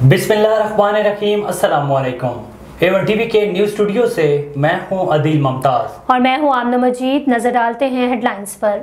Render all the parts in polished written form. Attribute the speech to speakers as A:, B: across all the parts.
A: बिस्मिल्लाहिर्रहमानिर्रहीम। अस्सलामुअलैकुम। A1 TV के न्यूज़ स्टूडियो से मैं हूं अदील मुमताज
B: और मैं हूं आमना मजीद। नजर डालते हैं हेडलाइंस पर।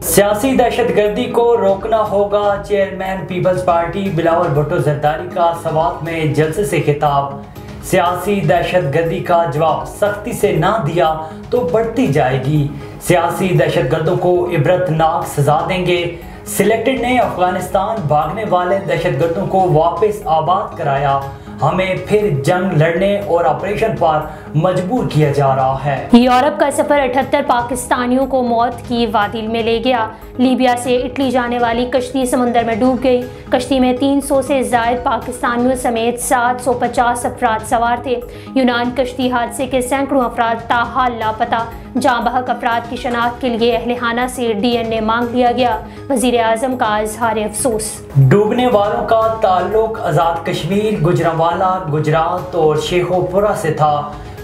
A: सियासी दहशतगर्दी को रोकना होगा। Chairman people's party Bilawal Bhutto Zardari का सवात में जलसे से खिताब। सियासी दहशतगर्दी का जवाब सख्ती से ना दिया तो बढ़ती जाएगी। सियासी दहशतगर्दों को इबरतनाक सजा देंगे। सिलेक्टेड ने अफगानिस्तान भागने वाले दहशतगर्दों को वापस आबाद कराया। हमें फिर जंग लड़ने और ऑपरेशन पर मजबूर किया जा रहा है।
B: यूरोप का सफर 78 पाकिस्तानियों को मौत की वादिल में ले गया। लीबिया से इटली जाने वाली कश्ती समंदर में डूब गई। कश्ती में 300 से ज़ायद पाकिस्तानियों समेत 750 अफराद सवार थे। यूनान कश्ती हादसे के सैकड़ों अफराद ताहाल लापता। जाँ बहक अफराद की शनाख्त के लिए अहलखाना से DNA मांग लिया गया। वज़ीर आज़म का इज़हार अफसोस।
A: डूबने वालों का ताल्लुक आज़ाद कश्मीर, गुजरांवाला, गुजरात और शेखोपुरा से था।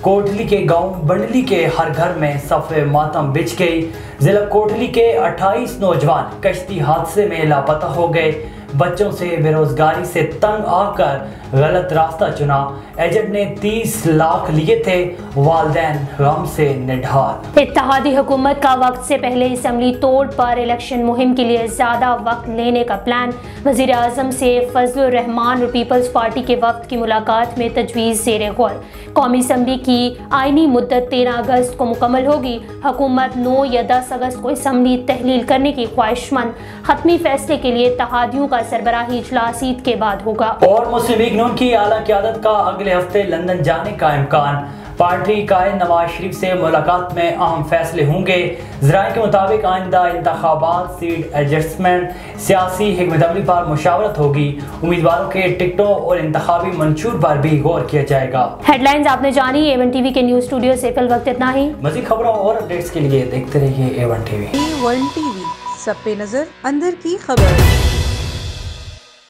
A: कोटली के गांव बंडली के हर घर में सफ़े मातम बिछ गई। जिला कोटली के 28 नौजवान कश्ती हादसे में लापता हो गए। बच्चों से बेरोजगारी से तंग आकर गलत रास्ता चुना। एजेंट ने 30 लाख लिए थे, वालिदैन गम से निढाल।
B: इत्तेहादी हुकूमत का वक्त से पहले असम्बली तोड़ पर इलेक्शन मुहिम के लिए ज़्यादा वक्त लेने का प्लान। वज़ीर आज़म से फजलुर रहमान और पीपल्स पार्टी के वक्त की मुलाकात में तजवीज़ ज़ेर गौर। कौमी असम्बली की आइनी मुद्दत 13 अगस्त को मुकम्मल होगी। हुकूमत 9 या 10 अगस्त को असम्बली तहलील करने की ख्वाहिशमंद। खत्मी फैसले के लिए इत्तेहादियों का सरबराही इजलास ईद के बाद होगा।
A: और मुस्लिम लीग नून की आला क़यादत का अगले हफ्ते लंदन जाने का इम्कान। पार्टी कायद नवाज शरीफ से मुलाकात में अहम फैसले होंगे। ज़राए के मुताबिक आइंदा इंतखाबात, सीट एडजस्टमेंट, सियासी हिकमत अमली पर मुशावरत होगी। उम्मीदवारों के टिकटों और इंतखाबी मंशूर पर भी गौर किया जाएगा।
B: हेडलाइंस आपने जानी। A1 टीवी के न्यूज़ स्टूडियो से फिल वक्त इतना ही।
A: मज़ीद खबरों और अपडेट्स के लिए देखते रहिए A1 टीवी।
C: A1 टीवी, सब पे नजर, अंदर की खबर।